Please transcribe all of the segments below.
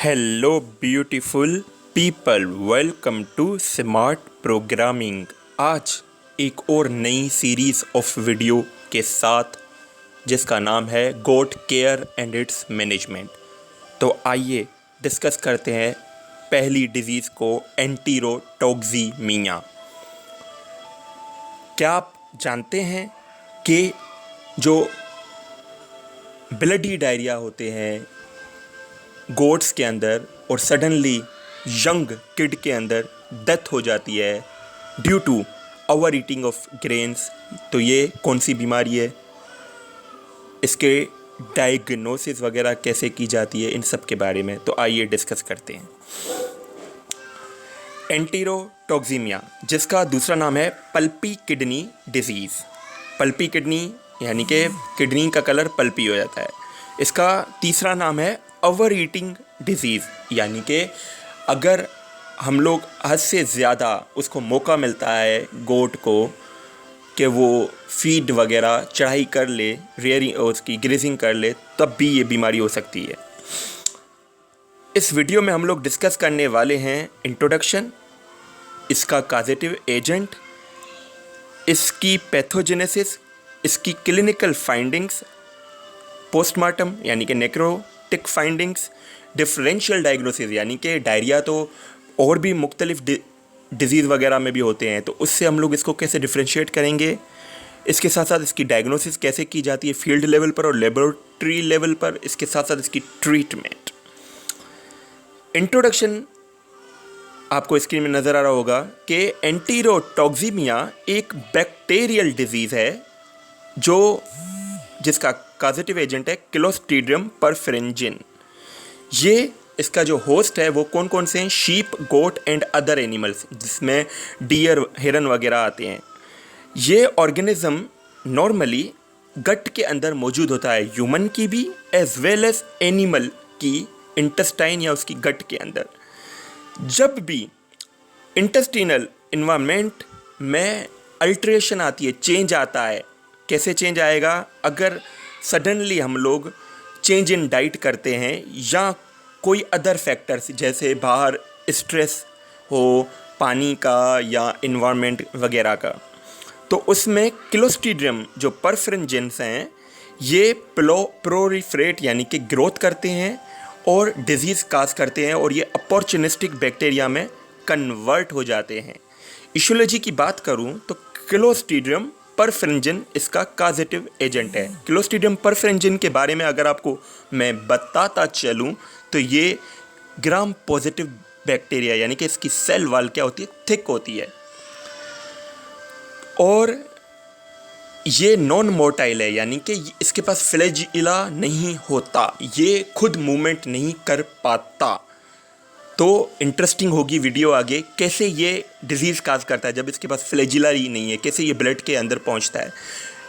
Hello beautiful people, welcome to smart programming. आज एक और नई सीरीज़ ऑफ वीडियो के साथ जिसका नाम है गोट केयर एंड इट्स मैनेजमेंट। तो आइए डिस्कस करते हैं पहली डिजीज़ को, एंटीरोटॉक्सीमिया। क्या आप जानते हैं कि जो ब्लडी डायरिया होते हैं गोट्स के अंदर और सडनली यंग किड के अंदर डेथ हो जाती है due to overeating of grains, तो ये कौन सी बीमारी है, इसके डायग्नोसिस वगैरह कैसे की जाती है, इन सब के बारे में तो आइए डिस्कस करते हैं। एंटीरोटॉक्सीमिया, जिसका दूसरा नाम है pulpy kidney disease. Pulpy kidney यानी कि किडनी का कलर पल्पी हो जाता है। इसका तीसरा नाम है ओवर ईटिंग डिजीज़, यानी कि अगर हम लोग हद से ज़्यादा उसको मौका मिलता है गोट को कि वो फीड वगैरह चढ़ाई कर ले, रेयरिंग उसकी ग्रेजिंग कर ले, तब भी ये बीमारी हो सकती है। इस वीडियो में हम लोग डिस्कस करने वाले हैं इंट्रोडक्शन, इसका काजेटिव एजेंट, इसकी पैथोजेनेसिस, इसकी क्लिनिकल फाइंडिंग्स, पोस्टमार्टम यानी कि नेक्रोटिक फाइंडिंग्स, डिफरेंशियल डायग्नोसिस यानी कि डायरिया तो और भी मुख्तलिफ डिजीज़ वगैरह में भी होते हैं, तो उससे हम लोग इसको कैसे डिफ्रेंशिएट करेंगे। इसके साथ साथ इसकी डायग्नोसिस कैसे की जाती है फील्ड लेवल पर और लेबोरेटरी लेवल पर, इसके साथ साथ इसकी ट्रीटमेंट। इंट्रोडक्शन आपको स्क्रीन में नज़र आ रहा होगा कि एंटीरोटॉक्सीमिया एक बैक्टीरियल डिजीज़ है जिसका काजेटिव एजेंट है क्लोस्ट्रीडियम परफेरेंजिन। ये इसका जो होस्ट है वो कौन कौन से हैं, sheep, goat and other animals, जिसमें डियर, हिरन वगैरह आते हैं। ये ऑर्गेनिज्म नॉर्मली गट के अंदर मौजूद होता है, ह्यूमन की भी एज वेल एज एनिमल की इंटेस्टाइन या उसकी गट के अंदर। जब भी इंटेस्टिनल इन्वायरमेंट में अल्ट्रेशन आती है, चेंज आता है, कैसे चेंज आएगा, अगर सडनली हम लोग चेंज इन डाइट करते हैं या कोई अदर फैक्टर्स जैसे बाहर स्ट्रेस हो, पानी का या इन्वायरमेंट वगैरह का, तो उसमें क्लोस्ट्रीडियम जो परफेरेंजिन्स हैं ये प्रोलिफरेट यानी कि ग्रोथ करते हैं और डिजीज़ काज करते हैं और ये अपॉर्चुनिस्टिक बैक्टीरिया में कन्वर्ट हो जाते हैं। इशोलॉजी की बात करूं तो क्लोस्ट्रीडियम परफेरेंजिन इसका काजेटिव एजेंट है। क्लोस्ट्रीडियम परफेरेंजिन के बारे में अगर आपको मैं बताता चलूं तो ये ग्राम पॉजिटिव बैक्टीरिया यानी कि इसकी सेल वॉल क्या होती है, थिक होती है और ये नॉन मोटाइल है, यानी कि इसके पास फ्लैजिला नहीं होता, ये खुद मूवमेंट नहीं कर पाता। तो इंटरेस्टिंग होगी वीडियो आगे कैसे ये डिजीज़ काज करता है जब इसके पास फ्लैजिला ही नहीं है, कैसे ये ब्लड के अंदर पहुंचता है।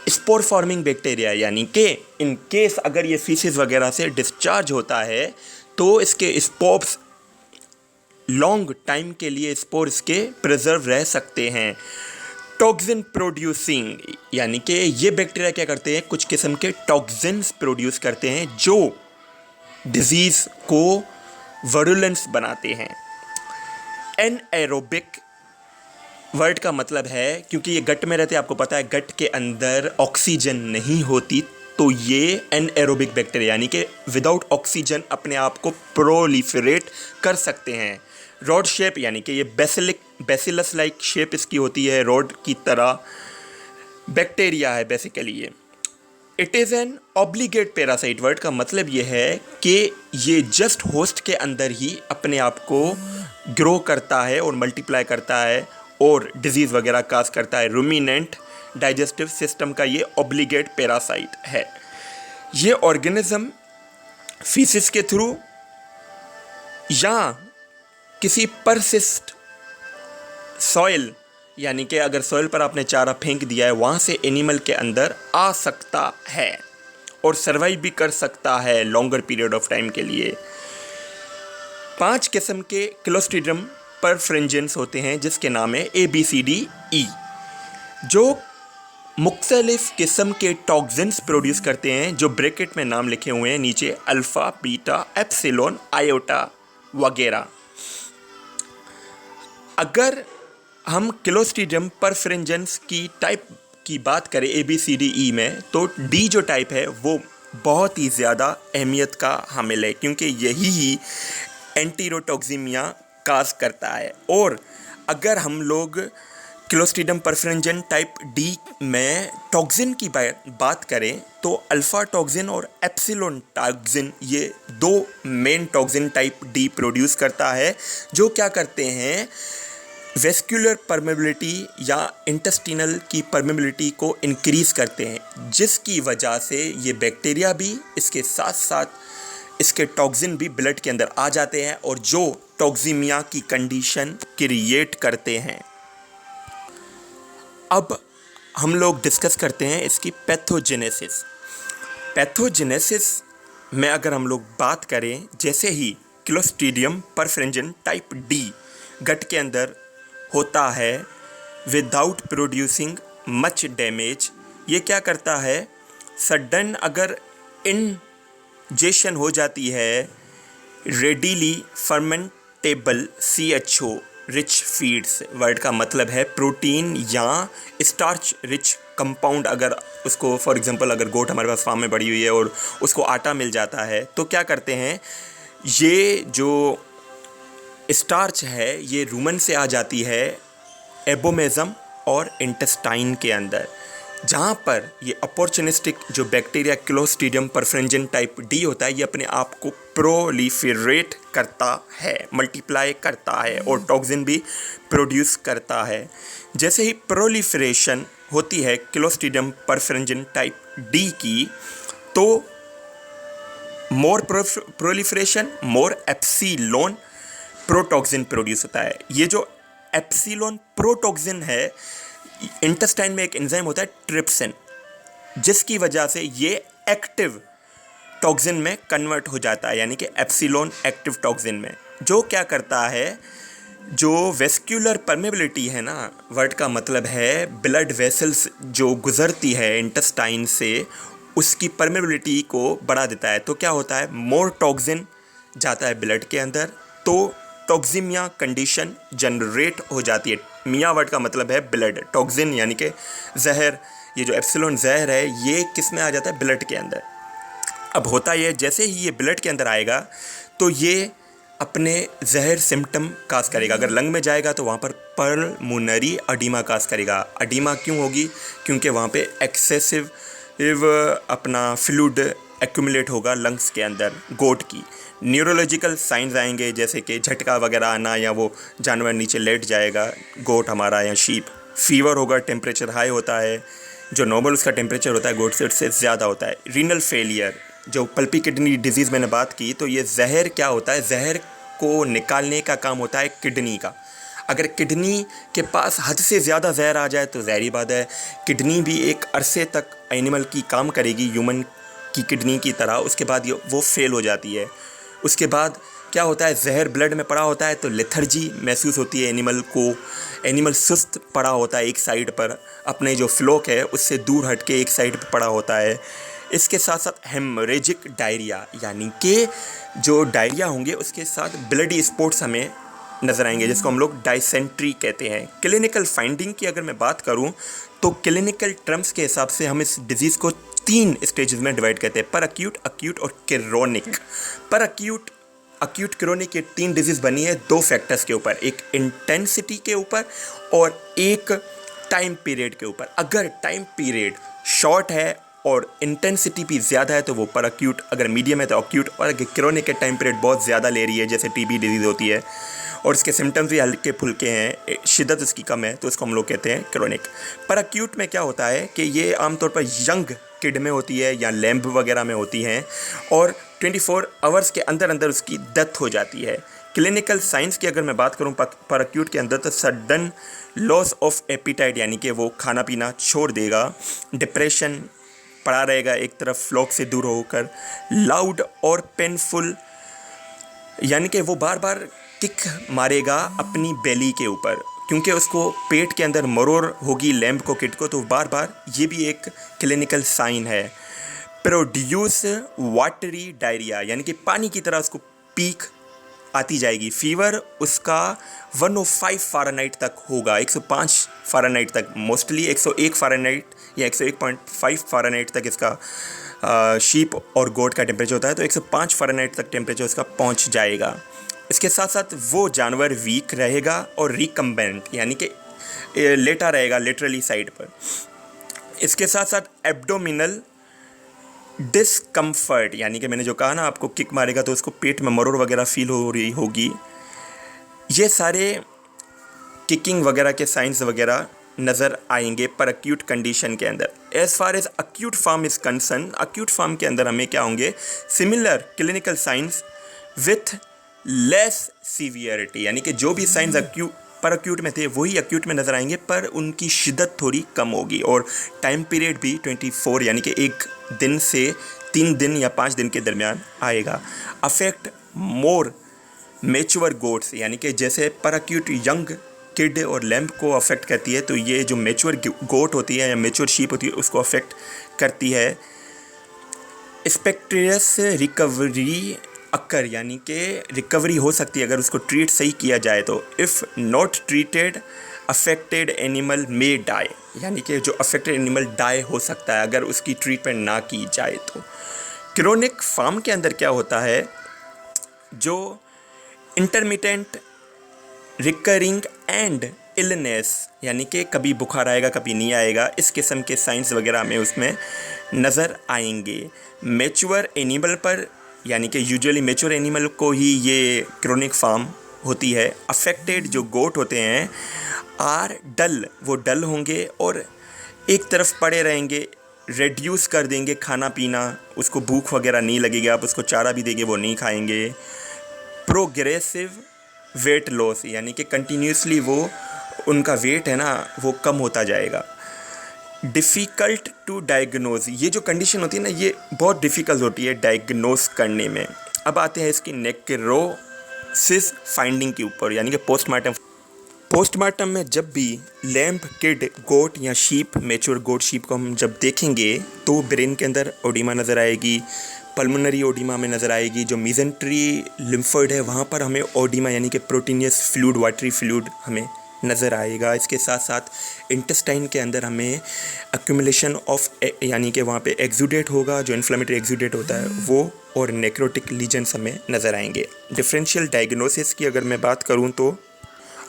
स्पोर फॉर्मिंग बैक्टीरिया यानी कि इन केस अगर ये फीसेस वगैरह से डिस्चार्ज होता है तो इसके स्पोर्स लॉन्ग टाइम के लिए स्पोर इसके प्रिजर्व रह सकते हैं। टॉक्सिन प्रोड्यूसिंग यानी कि ये बैक्टीरिया क्या करते हैं, कुछ किस्म के टॉक्सिन्स प्रोड्यूस करते हैं जो डिजीज़ को वर्डुलेंस बनाते हैं। एनएरोबिक वर्ड का मतलब है, क्योंकि ये गट में रहते हैं, आपको पता है गट के अंदर ऑक्सीजन नहीं होती, तो ये एनएरोबिक बैक्टीरिया यानी कि विदाउट ऑक्सीजन अपने आप को प्रोलिफरेट कर सकते हैं। रॉड शेप यानी कि ये बेसिलस लाइक शेप इसकी होती है, रॉड की तरह बैक्टीरिया है बेसिकली ये। It is an obligate parasite, word का मतलब ये है कि ये जस्ट होस्ट के अंदर ही अपने आप को ग्रो करता है और मल्टीप्लाई करता है और डिजीज़ वगैरह काज करता है। रूमिनेंट डाइजेस्टिव सिस्टम का ये ऑब्लिगेट पैरासाइट है। ये ऑर्गेनिज्म फीसिस के थ्रू या किसी परसिस्ट सॉइल यानी कि अगर सॉइल पर आपने चारा फेंक दिया है वहाँ से एनिमल के अंदर आ सकता है और सर्वाइव भी कर सकता है लॉन्गर पीरियड ऑफ टाइम के लिए। 5 किस्म के क्लोस्ट्रीडियम परफेरेंजिन्स होते हैं जिसके नाम है ABCDE, जो मुख्तलिफ किस्म के टॉक्सिन्स प्रोड्यूस करते हैं जो ब्रैकेट में नाम लिखे हुए हैं नीचे, अल्फ़ा, बीटा, एप्सिलॉन, आयोटा वगैरह। अगर हम क्लोस्ट्रीडियम परफेरेंजेंस की टाइप की बात करें ABCDE में, तो डी जो टाइप है वो बहुत ही ज़्यादा अहमियत का हामिल है, क्योंकि यही ही एंटीरोटॉक्सिमिया काज करता है। और अगर हम लोग क्लोस्ट्रीडियम परफेरेंजेंस टाइप डी में टॉक्सिन की बात करें, तो अल्फा टॉक्सिन और एप्सिलॉन टॉक्सिन ये दो main toxin type D produce करता है, जो क्या करते हैं, वेस्कुलर परमेबिलिटी या इंटेस्टिनल की परमेबिलिटी को इंक्रीज़ करते हैं, जिसकी वजह से ये बैक्टीरिया भी इसके साथ साथ इसके टॉक्सिन भी ब्लड के अंदर आ जाते हैं और जो टॉक्सिमिया की कंडीशन क्रिएट करते हैं। अब हम लोग डिस्कस करते हैं इसकी पैथोजेनेसिस। पैथोजेनेसिस में अगर हम लोग बात करें, जैसे ही क्लोस्ट्रीडियम परफेरेंजेंस टाइप डी गट के अंदर होता है विदाउट प्रोड्यूसिंग मच डैमेज, ये क्या करता है, सडन अगर इंजेशन हो जाती है readily fermentable CHO rich feeds, word का मतलब है प्रोटीन या स्टार्च रिच कंपाउंड। अगर उसको फॉर एग्जांपल अगर गोट हमारे पास फार्म में पड़ी हुई है और उसको आटा मिल जाता है, तो क्या करते हैं, ये जो स्टार्च है ये रूमन से आ जाती है एबोमेज़म और इंटेस्टाइन के अंदर, जहाँ पर ये अपॉर्चुनिस्टिक जो बैक्टीरिया क्लोस्ट्रीडियम परफेरेंजेंस टाइप डी होता है, ये अपने आप को प्रोलिफरेट करता है, मल्टीप्लाई करता है और टॉक्सिन भी प्रोड्यूस करता है। जैसे ही प्रोलिफरेशन होती है क्लोस्ट्रीडियम परफेरेंजेंस टाइप डी की, तो मोर प्रोलिफरेशन मोर एप्सिलॉन प्रोटॉक्सिन प्रोड्यूस होता है। ये जो एप्सिलॉन प्रोटॉक्सिन है, इंटेस्टाइन में एक एंजाइम होता है ट्रिप्सिन, जिसकी वजह से ये एक्टिव टॉक्सिन में कन्वर्ट हो जाता है, यानी कि एप्सिलॉन एक्टिव टॉक्सिन में, जो क्या करता है, जो वेस्क्यूलर परमेबिलिटी है ना, वर्ड का मतलब है ब्लड वेसल्स जो गुजरती है इंटेस्टाइन से, उसकी परमेबिलिटी को बढ़ा देता है। तो क्या होता है, मोर टॉक्सिन जाता है ब्लड के अंदर, तो टॉक्सिमिया कंडीशन जनरेट हो जाती है। मिया वर्ड का मतलब है ब्लड, टॉक्सिन यानी कि जहर, ये जो एप्सिलॉन जहर है ये किस में आ जाता है, ब्लड के अंदर। अब होता ये, जैसे ही ये ब्लड के अंदर आएगा तो ये अपने जहर सिम्टम काज करेगा। अगर लंग में जाएगा तो वहाँ पर पल्मोनरी अडीमा काज करेगा। अडीमा क्यों होगी, क्योंकि वहाँ पे एक्सेसिव अपना फ्लूइड एक्यूमुलेट होगा लंग्स के अंदर गोट की। न्यूरोलॉजिकल साइंस आएंगे, जैसे कि झटका वगैरह आना, या वो जानवर नीचे लेट जाएगा गोट हमारा या शीप। फीवर होगा, टेम्परेचर हाई होता है, जो नॉर्मल उसका टेम्परेचर होता है गोट से उससे ज़्यादा होता है। रीनल फेलियर, जो पल्पी किडनी डिजीज़ मैंने बात की, तो ये जहर क्या होता है, जहर को निकालने का काम होता है किडनी का। अगर किडनी के पास हद से ज़्यादा जहर आ जाए तो ज़हरी बात है, किडनी भी एक अरसे तक एनिमल की काम करेगी ह्यूमन की किडनी की तरह, उसके बाद वो फेल हो जाती है। उसके बाद क्या होता है, जहर ब्लड में पड़ा होता है तो लेथर्जी महसूस होती है एनिमल को, एनिमल सुस्त पड़ा होता है एक साइड पर, अपने जो फ्लोक है उससे दूर हट के एक साइड पर पड़ा होता है। इसके साथ साथ हेमरेजिक डायरिया, यानी कि जो डायरिया होंगे उसके साथ ब्लडी स्पॉट्स हमें नज़र आएंगे, जिसको हम लोग डायसेंट्री कहते हैं। क्लिनिकल फाइंडिंग की अगर मैं बात करूं तो क्लिनिकल टर्म्स के हिसाब से हम इस डिजीज़ को 3 स्टेजेस में डिवाइड करते हैं, पर अक्यूट, अक्यूट और क्रोनिक। पर अक्यूट क्रोनिक, ये 3 डिजीज़ बनी है 2 फैक्टर्स के ऊपर, एक इंटेंसिटी के ऊपर और एक टाइम पीरियड के ऊपर। अगर टाइम पीरियड शॉर्ट है और इंटेंसिटी भी ज़्यादा है तो वो पर अक्यूट, अगर मीडियम है तो अक्यूट, और अगर क्रोनिक के टाइम पीरियड बहुत ज़्यादा ले रही है, जैसे टीबी डिजीज़ होती है और इसके सिम्टम्स भी हल्के फुल्के हैं, शिद्दत उसकी कम है, तो इसको हम लोग कहते हैं क्रोनिक। पर अक्यूट में क्या होता है कि ये आमतौर पर यंग किड में होती है या लैम्ब वगैरह में होती हैं और 24 आवर्स के अंदर अंदर उसकी डेथ हो जाती है। क्लिनिकल साइंस की अगर मैं बात करूं पर अक्यूट के अंदर, तो सडन लॉस ऑफ एपिटाइट, यानी कि वो खाना पीना छोड़ देगा, डिप्रेशन पड़ा रहेगा एक तरफ फ्लॉक से दूर होकर, लाउड और पेनफुल, यानी कि वो बार बार किक मारेगा अपनी बेली के ऊपर, क्योंकि उसको पेट के अंदर मरोड़ होगी लैम्ब को, किड को, तो बार बार, ये भी एक क्लिनिकल साइन है। प्रोड्यूस वाटरी डायरिया, यानी कि पानी की तरह उसको पीक आती जाएगी। फीवर उसका 105 फ़ारेनहाइट तक होगा, 105 फ़ारेनहाइट तक, मोस्टली 101 फ़ारेनहाइट या 101.5 फ़ारेनहाइट तक इसका शीप और गोट का टेम्परेचर होता है, तो 105 फ़ारेनहाइट तक टेम्परेचर उसका पहुंच जाएगा। इसके साथ साथ वो जानवर वीक रहेगा और रिकम्बेंट यानी कि लेटा रहेगा लिटरली साइड पर। इसके साथ साथ एब्डोमिनल डिस्कम्फर्ट यानी कि मैंने जो कहा ना, आपको किक मारेगा तो उसको पेट में मरोड़ वगैरह फील हो रही होगी, ये सारे किकिंग वगैरह के साइंस वगैरह नज़र आएंगे पर अक्यूट कंडीशन के अंदर। As far as acute form is concern, acute form के अंदर हमें क्या होंगे, similar clinical signs with less severity, यानी कि जो भी साइंस पर अक्यूट में थे वही अक्यूट में नज़र आएंगे, पर उनकी शिद्दत थोड़ी कम होगी और टाइम पीरियड भी 24 यानी कि 1 दिन से 3 दिन या 5 दिन के दरमियान आएगा। अफेक्ट मोर मैच्योर गोट्स, यानी कि जैसे पर अक्यूट यंग किड और लैम्प को अफेक्ट करती है, तो ये जो मैच्योर गोट होती है या मैच्योर शीप होती है उसको अफेक्ट करती है। स्पेक्ट्रियस रिकवरी अक्कर, यानी कि रिकवरी हो सकती है अगर उसको ट्रीट सही किया जाए तो। If not treated affected animal may die, यानी कि जो अफेक्टेड एनिमल डाई हो सकता है अगर उसकी ट्रीटमेंट ना की जाए तो। क्रोनिक फार्म के अंदर क्या होता है, जो इंटरमिटेंट रिकरिंग एंड इलनेस, यानी कि कभी बुखार आएगा कभी नहीं आएगा, इस किस्म के साइंस वगैरह हमें उसमें नज़र आएंगे। मैच्योर एनिमल पर, यानी कि यूजुअली मैच्योर एनिमल को ही ये क्रोनिक फार्म होती है। अफेक्टेड जो गोट होते हैं आर डल, वो डल होंगे और एक तरफ पड़े रहेंगे, रेड्यूस कर देंगे खाना पीना, उसको भूख वगैरह नहीं लगेगी, आप उसको चारा भी देंगे वो नहीं खाएंगे। प्रोग्रेसिव वेट लॉस, यानी कि कंटिन्यूसली वो उनका वेट है ना वो कम होता जाएगा। डिफ़िकल्ट टू डायग्नोज, ये जो कंडीशन होती है ना ये बहुत डिफ़िकल्ट होती है डायग्नोज करने में। अब आते हैं इसकी नेक्रोसिस फाइंडिंग के ऊपर, यानी कि पोस्टमार्टम में जब भी लैम्प, किड, गोट या शीप, मैच्योर गोट शीप को हम जब देखेंगे तो ब्रेन के अंदर ओडिमा नज़र आएगी, पल्मोनरी ओडिमा में नज़र आएगी, जो मीजेंट्री लिम्फोइड है वहाँ पर हमें ओडिमा यानी कि प्रोटीनियस फ्लूइड, वाटरी फ्लूइड हमें नज़र आएगा। इसके साथ साथ इंटेस्टाइन के अंदर हमें एक्यूमुलेशन ऑफ यानी कि वहाँ पे एक्सूडेट होगा, जो इन्फ्लेमेटरी एक्सूडेट होता है वो, और नेक्रोटिक लीजन्स हमें नज़र आएंगे। डिफरेंशियल डायग्नोसिस की अगर मैं बात करूँ तो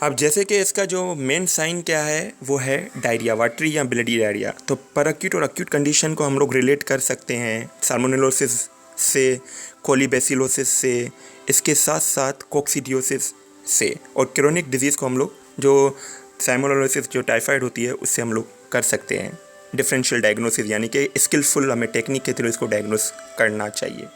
अब जैसे कि इसका जो मेन साइन क्या है वो है डायरिया, वाटरी या ब्लडी डायरिया। तो पर अक्यूट और अक्यूट कंडीशन को हम लोग रिलेट कर सकते हैं साल्मोनेलोसिस से, कोलीबैसिलोसिस से, इसके साथ साथ कोक्सीडियोसिस से, और क्रोनिक डिजीज़ को हम लोग जो साल्मोनेलोसिस जो टाइफाइड होती है उससे हम लोग कर सकते हैं डिफरेंशियल डायग्नोसिस, यानी कि स्किलफुल हमें टेक्निक के थ्रू इसको डायग्नोस करना चाहिए।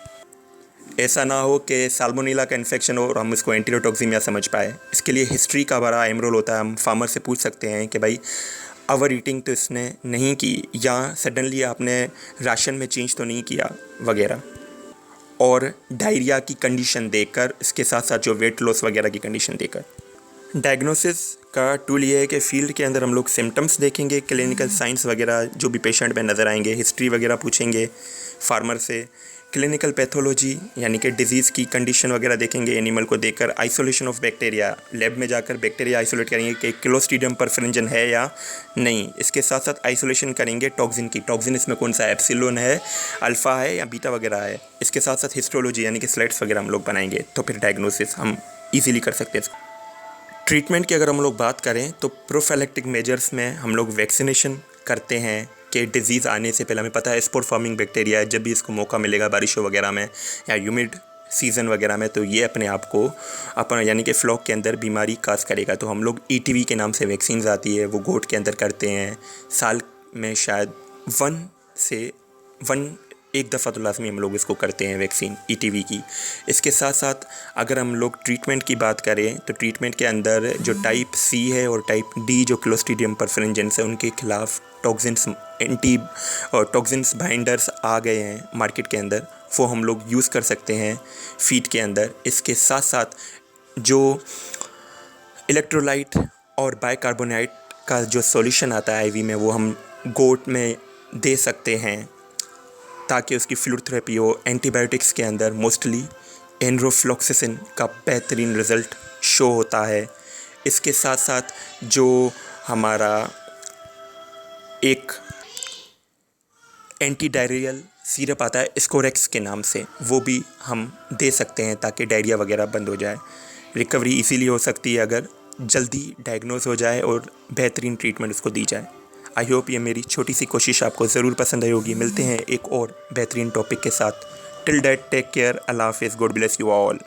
ऐसा ना हो कि साल्मोनेला का इन्फेक्शन हो और हम इसको एंटीरोटॉक्सिमिया समझ पाए। इसके लिए हिस्ट्री का बड़ा अहम रोल होता है। हम फार्मर से पूछ सकते हैं कि भाई ओवर ईटिंग तो इसने नहीं की, या सडनली आपने राशन में चेंज तो नहीं किया वगैरह, और डायरिया की कंडीशन देखकर, इसके साथ साथ जो वेट लॉस वगैरह की कंडीशन देखकर। डायग्नोसिस का टूल ये है कि फील्ड के अंदर हम लोग सिम्टम्स देखेंगे, क्लिनिकल साइंस वगैरह जो भी पेशेंट में नज़र आएंगे, हिस्ट्री वगैरह पूछेंगे फार्मर से, क्लिनिकल पैथोलॉजी यानी कि डिजीज़ की कंडीशन वगैरह देखेंगे एनिमल को देखकर, आइसोलेशन ऑफ बैक्टीरिया, लैब में जाकर बैक्टीरिया आइसोलेट करेंगे कि क्लोस्ट्रीडियम परफेरेंजिन है या नहीं। इसके साथ साथ आइसोलेशन करेंगे टॉक्सिन की, टॉक्सिन इसमें कौन सा है, एप्सिलॉन है, अल्फ़ा है या बीटा वगैरह है। इसके साथ साथ हिस्टोलॉजी यानी कि स्लाइड्स वगैरह हम लोग बनाएंगे, तो फिर डायग्नोसिस हम ईजिली कर सकते हैं। ट्रीटमेंट की अगर हम लोग बात करें तो प्रोफिलैक्टिक मेजर्स में हम लोग वैक्सीनेशन करते हैं कि डिज़ीज़ आने से पहले, हमें पता है स्पोर फॉर्मिंग बैक्टीरिया है, जब भी इसको मौका मिलेगा बारिशों वगैरह में या ह्यूमिड सीज़न वगैरह में, तो ये अपने आप को अपना यानी कि फ्लॉक के अंदर बीमारी काज करेगा। तो हम लोग ETV के नाम से वैक्सीन आती है वो गोट के अंदर करते हैं, साल में शायद 1 दफ़ा तो लाजमी हम लोग इसको करते हैं वैक्सीन ETV की। इसके साथ साथ अगर हम लोग ट्रीटमेंट की बात करें तो ट्रीटमेंट के अंदर जो टाइप C है और टाइप D जो क्लोस्ट्रीडियम परफेरेंजिन्स है उनके खिलाफ टॉक्सिन्स बाइंडर्स आ गए हैं मार्केट के अंदर, वो हम लोग यूज़ कर सकते हैं फीड के अंदर। इसके साथ साथ जो इलेक्ट्रोलाइट और बाइकार्बोनेट का जो सॉल्यूशन आता है IV में, वो हम गोट में दे सकते हैं ताकि उसकी फ्लूइड थेरेपी हो। एंटीबायोटिक्स के अंदर मोस्टली एनरोफ्लॉक्सिसिन का बेहतरीन रिज़ल्ट शो होता है। इसके साथ साथ जो हमारा एक एंटी डायरियल सिरप आता है स्कोरेक्स के नाम से, वो भी हम दे सकते हैं ताकि डायरिया वगैरह बंद हो जाए। रिकवरी इजीली हो सकती है अगर जल्दी डायग्नोज हो जाए और बेहतरीन ट्रीटमेंट उसको दी जाए। आई होप ये मेरी छोटी सी कोशिश आपको ज़रूर पसंद आई होगी। मिलते हैं एक और बेहतरीन टॉपिक के साथ। टिल दैट टेक केयर, अल्लाह हाफिज़, गॉड ब्लेस यू ऑल।